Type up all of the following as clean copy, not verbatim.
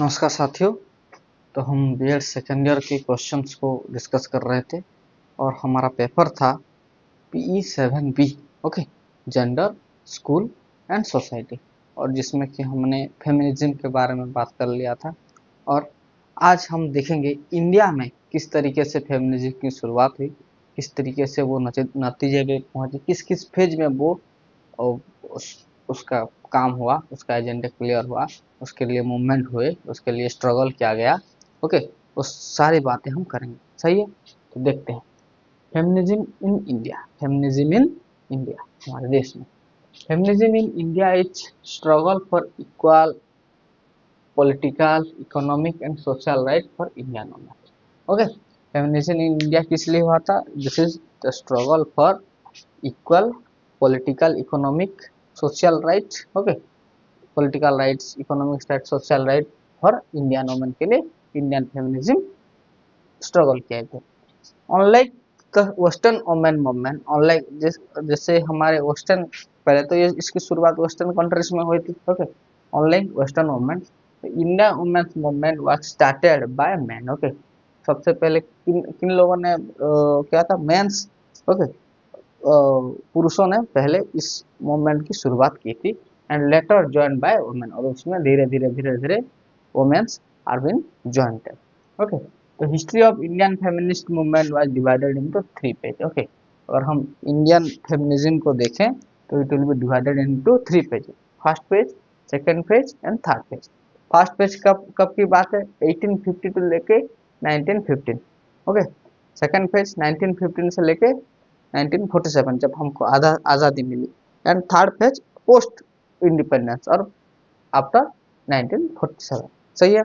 नमस्कार साथियों। तो हम बीएड सेकेंड ईयर के क्वेश्चंस को डिस्कस कर रहे थे और हमारा पेपर था PE7B। Okay, gender, school and society, और जिसमें कि हमने फेमिनिज्म के बारे में बात कर लिया था। और आज हम देखेंगे इंडिया में किस तरीके से फेमिनिज्म की शुरुआत हुई, किस तरीके से वो नतीजे पे पहुंची, किस किस फेज में वो उसका काम हुआ, उसका एजेंडा क्लियर हुआ, उसके लिए मूवमेंट हुए, उसके लिए स्ट्रगल किया गया। ओके, वो सारी बातें हम करेंगे। सही है, तो देखते हैं feminism in India. Feminism in India, हमारे देश में feminism in India is struggle for equal political, economic and social right for Indian women. Okay, feminism in India किस लिए हुआ था? This is the struggle for equal political, economic, social right. Okay, political rights, economic right, social right for Indian women के लिए Indian feminism struggle किए थे। Unlike the western women movement, unlike जैसे हमारे वेस्टर्न, पहले तो ये इसकी शुरुआत वेस्टर्न कंट्रीज में हुई थी। Okay, unlike western women, Indian women's movement was started by man. Okay, सबसे पहले किन किन लोगों ने क्या था? मेंस। ओके, पुरुषों ने पहले इस मूवमेंट की शुरुआत की थी and later join by women, और उसमें धीरे धीरे womens are been jointed. Okay, तो history of Indian feminist movement was divided into 3 page. Okay, अगर हम इंडियन फेमिनिज्म को देखें तो it will be divided into 3 page. First page, second page and third page. First page कब कब की बात है? 1852 लेके 1915। ओके, सेकंड पेज 1915 से लेके 1947, जब हमको आज़ादी मिली। And third page post independence और आफ्टर 1947। सही है,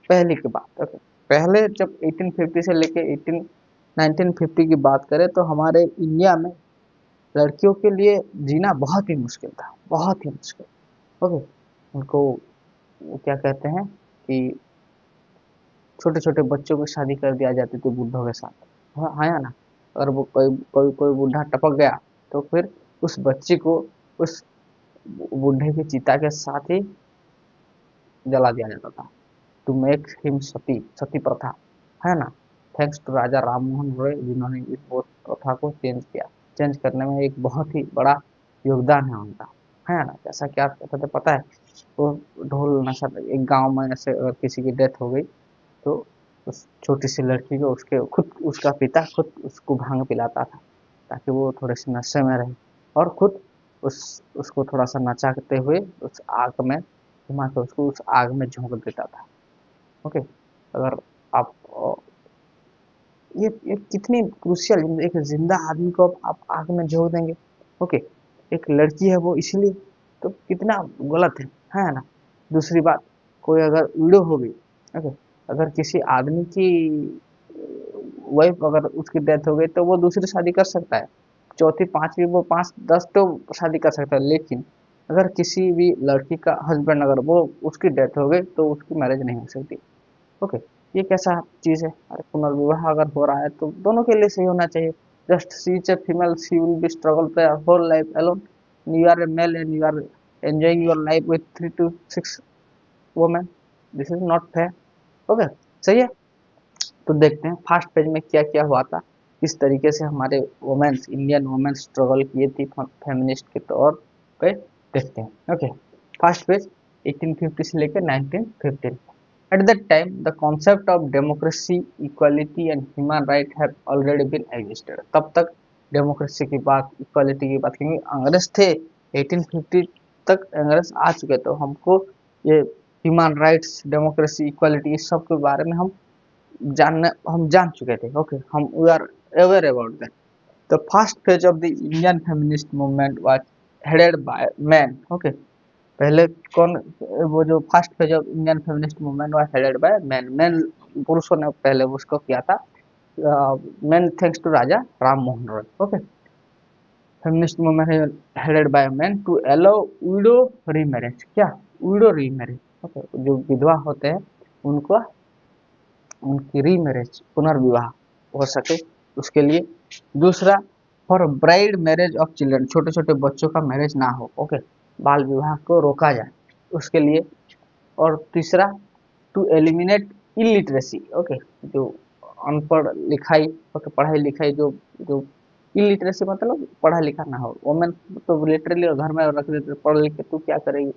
पहले की बात। ओके, पहले जब 1850 से लेके 1950 की बात करें तो हमारे इंडिया में लड़कियों के लिए जीना बहुत ही मुश्किल था, बहुत ही मुश्किल। ओके, उनको क्या कहते हैं कि छोटे छोटे बच्चों की शादी कर दिया जाती थी बूढ़ों के साथ। हाँ या ना? अगर वो कोई कोई कोई बूढ़ा टपक गया तो फिर उस बच्ची को उस बूढ़े की चिता के साथ ही जला दिया जाता था, टू मेक हिम सती, सती प्रथा, है ना? थैंक्स टू राजा राम मोहन रॉय, जिन्होंने इस बहुत प्रथा को चेंज किया। चेंज करने में एक बहुत ही बड़ा योगदान है उनका, है ना? जैसा कि आप कहते थे, पता है, वो ढोल नशा, एक गांव में ऐसे अगर किसी की डेथ हो गई तो उस छोटी सी लड़की को उसके खुद उसका पिता खुद उसको भांग पिलाता था ताकि वो थोड़े से नशे में रहे, और खुद उसको थोड़ा सा नचाते हुए उस आग में घुमा के उसको उस आग में झोंक देता था। ओके, अगर आप ये कितनी क्रूशियल, एक जिंदा आदमी को आप आग में झोंक देंगे। ओके, एक लड़की है वो, इसीलिए तो कितना गलत है ना? दूसरी बात, कोई अगर वीडियो हो गई, ओके, अगर किसी आदमी की वाइफ, अगर उसकी डेथ हो गई तो वो दूसरी शादी कर सकता है, चौथी पांचवी, वो 5 10 तो शादी कर सकता है, लेकिन अगर किसी भी लड़की का हस्बैंड, अगर वो उसकी डेथ हो गई तो उसकी मैरिज नहीं हो सकती। ओके, ये कैसा चीज है? अरे पुनर्विवाह अगर हो रहा है तो दोनों के लिए सही होना चाहिए। Just see is a female, she will be struggle their whole life alone. You are a male and you are enjoying your life with 3 to 6 women. This is not fair. Okay, सही है। तो देखते हैं first page में क्या क्या हुआ था, किस तरीके से हमारे वुमेन्स, इंडियन वुमेन्स स्ट्रगल किए थी फेमिनिस्ट के तौर पे। देखते हैं। ओके, फर्स्ट पेज 1850 से लेकर 1915। At that time, the concept of democracy, equality and human right have already been existed. तब तक डेमोक्रेसी की बात, इक्वालिटी की बात, क्योंकि अंग्रेज थे 1850 तक, अंग्रेज आ चुके, तो हमको ये ह्यूमन राइट्स, डेमोक्रेसी, इक्वालिटी, इस सब के बारे में हम जान चुके थे। ओके, हम we are aware about that. The first phase of the Indian feminist movement was headed by man. Okay, पहले कौन? वो जो first phase of Indian feminist movement was headed by man, man पुरुषों ने पहले उसको किया था। Man thanks to Raja Ram Mohan Roy. Okay, feminist movement headed by man to allow widow remarriage. क्या? Widow remarriage. ओके, जो विधवा होते हैं उनको, उनकी रीमैरिज, पुनर्विवाह हो सके उसके लिए। दूसरा, for bride marriage of children, छोटे छोटे बच्चों का मैरिज ना हो। ओके, बाल विवाह को रोका जाए उसके लिए। और तीसरा, टू एलिमिनेट इलिटरेसी, ओके, जो अनपढ़ लिखाई, ओके, पढ़ाई लिखाई, जो जो इलिटरेसी मतलब पढ़ा लिखा ना हो, वोमेन तो लिटरली घर में रख देते, पढ़ लिख के तू क्या करेगी,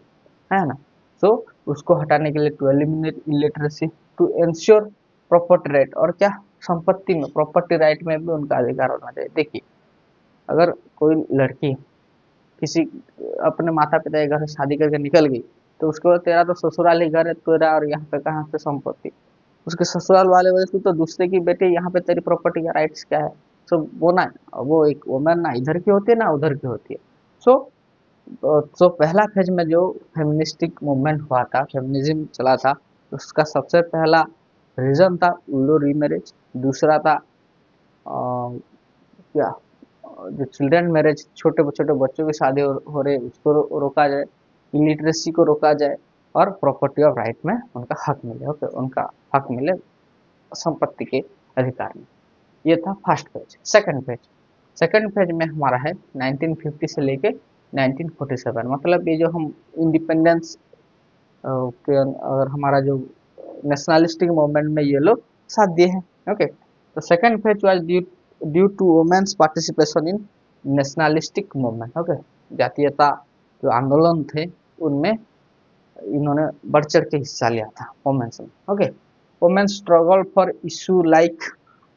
है ना। सो उसको हटाने के लिए to eliminate illiteracy, to ensure property right, और क्या, संपत्ति में, प्रॉपर्टी राइट में भी उनका अधिकार होना चाहिए। देखिए, अगर कोई लड़की किसी अपने माता पिता के घर से शादी करके निकल गई, तो उसके बाद तेरा तो ससुराल ही घर है तेरा, और यहाँ पे कहाँ से संपत्ति, उसके ससुराल वाले वजह से तो दूसरे की बेटी, यहाँ पे तेरी प्रॉपर्टी का राइट्स क्या है। सो वो ना, वो एक वोमेन ना इधर की होती है ना उधर की होती है। सो तो पहला फेज में जो फेमिनिस्टिक मूवमेंट हुआ था, फेमिनिज्म चला था, उसका सबसे पहला रीजन था विडो रीमैरिज। दूसरा था क्या, जो चिल्ड्रन मैरिज, छोटे छोटे बच्चों की शादी हो रही, उसको रोका जाए, इलिटरेसी को रोका जाए, और प्रॉपर्टी ऑफ राइट में उनका हक मिले, ओके, उनका हक मिले संपत्ति के अधिकार में। ये था फर्स्ट फेज। सेकंड फेज में हमारा है 1950 से लेके 1947, मतलब ये जो हम इंडिपेंडेंस के अगर हमारा जो नेशनलिस्टिक मूवमेंट में ये लोग साथ दिए हैं, ओके। तो second phase was due to women's participation in nationalistic movement, okay, जातीयता जो आंदोलन थे उनमें इन्होंने बढ़ चढ़ के हिस्सा लिया था वुमेन्स में, okay. Women struggle for issue like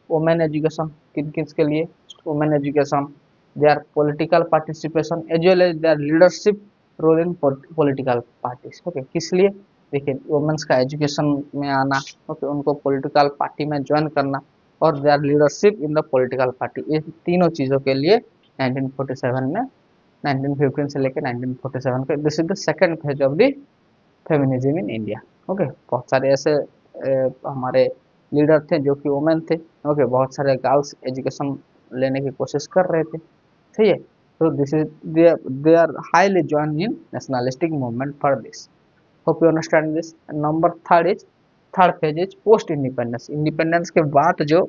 women education, किन किन के लिए, women education, their political participation as well as their leadership role in political parties, okay. किस लिए, देखिए, वुमेन्स का एजुकेशन में आना, ओके, उनको पॉलिटिकल पार्टी में ज्वाइन करना, और their leadership in the political party, इन तीनों चीज़ों के लिए 1947 में, 1915 से लेकर 1947 के, this is the second phase of the feminism in India, okay. बहुत सारे ऐसे हमारे लीडर थे जो कि वुमेन थे, ओके, बहुत सारे गर्ल्स एजुकेशन लेने की कोशिश कर रहे थे, सही है। तो this is they are highly join in nationalistic movement for this, hope you understand this. Number third phase is post independence, independence के बाद जो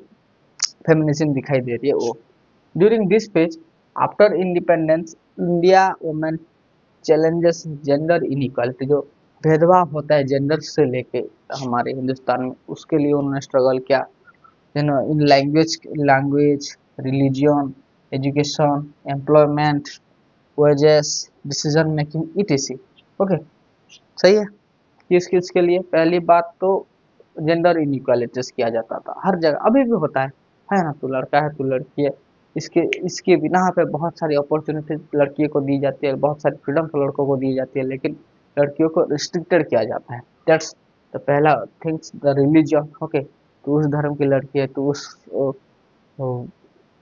फेमिनिज्म दिखाई दे रही है वो, during this phase after independence India women challenges gender inequality, जो भेदभाव होता है जेंडर से लेके हमारे हिंदुस्तान में, उसके लिए उन्होंने स्ट्रगल किया, in language, religion, education, employment, wages, decision making etc., okay, सही है। किस किस के लिए, पहली बात तो जेंडर इनइक्वालिटीज किया जाता था हर जगह, अभी भी होता है ना, तू लड़का है तू लड़की है, इसके इसके बिना पे बहुत सारी अपॉर्चुनिटी लड़कियों को दी जाती है, बहुत सारी फ्रीडम लड़कों को दी जाती है, लेकिन लड़कियों को रिस्ट्रिक्टेड किया जाता है। दैट्स द पहला थिंग्स, द रिलीजन, ओके, तू उस धर्म की लड़की है, तू उस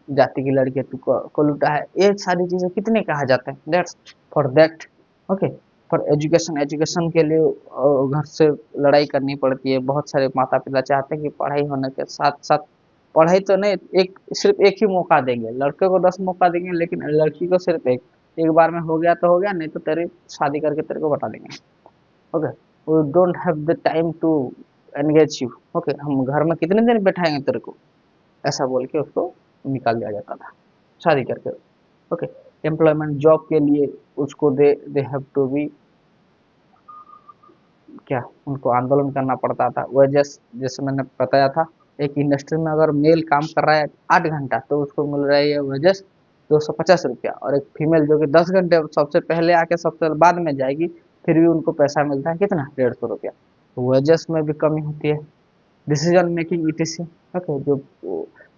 जाति की लड़की है, तू कोलूटा है, ये सारी चीजें कितने कहा जाते हैं। That's for that, okay. For education, education के लिए घर से लड़ाई करनी पड़ती है, बहुत सारे माता पिता चाहते हैं कि पढ़ाई होने के साथ साथ, पढ़ाई तो नहीं, एक सिर्फ एक ही मौका देंगे, लड़के को 10 मौका देंगे, लेकिन लड़की को सिर्फ एक बार में हो गया तो हो गया, नहीं तो तेरी शादी करके तेरे को बता देंगे, okay. We don't have the time to engage you, okay, हम घर में कितने दिन बैठाएंगे तेरे को, ऐसा बोल के उसको निकाल दिया जाता था शादी करके, ओके। एम्प्लॉयमेंट, जॉब के लिए उसको दे हैव टू बी, क्या, उनको आंदोलन करना पड़ता था। वह जैसे मैंने बताया था, एक इंडस्ट्री में अगर मेल काम कर रहा है 8 घंटा, तो उसको मिल रही है वजह 250 रुपया, और एक फीमेल जो कि 10 घंटे सबसे पहले आके सबसे बाद में जाएगी, फिर भी उनको पैसा मिलता है कितना, 150 रुपया। तो वजह में भी कमी होती है। डिसीजन मेकिंग इटीसी, ओके, जो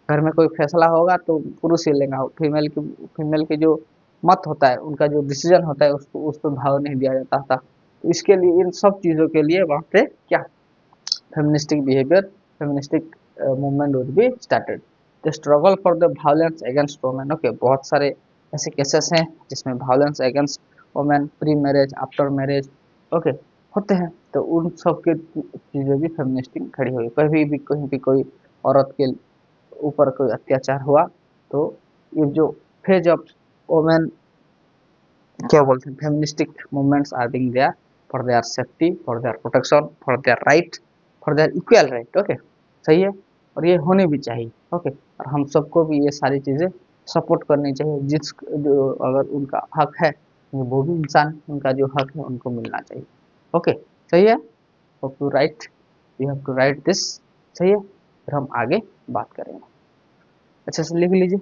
घर में कोई फैसला होगा तो पुरुष ही लेगा, फीमेल की जो मत होता है, उनका जो डिसीजन होता है, उसको उस पर भाव नहीं दिया जाता था। तो इसके लिए, इन सब चीज़ों के लिए वहाँ पे क्या, feministic behaviour, feministic movement would be started. The struggle for the violence against women, okay, बहुत सारे ऐसे केसेस हैं जिसमें violence against women, pre marriage, after marriage, okay, होते हैं। तो उन सब के चीज़ें भी फेमिनिस्टिक खड़ी हुई, कहीं भी कोई औरत के ऊपर कोई अत्याचार हुआ, तो ये जो फेज ऑफ वुमेन, क्या बोलते हैं, feministic movements are being there for their safety, for their protection, for their right, for their equal right, okay, सही है। और ये होने भी चाहिए, ओके। और हम सबको भी ये सारी चीज़ें सपोर्ट करनी चाहिए, जो अगर उनका हक है, वो भी इंसान, उनका जो हक है उनको मिलना चाहिए, ओके, सही है, hope you write. You have to write this. सही है, फिर हम आगे बात करेंगे। अच्छा से लिख लीजिए।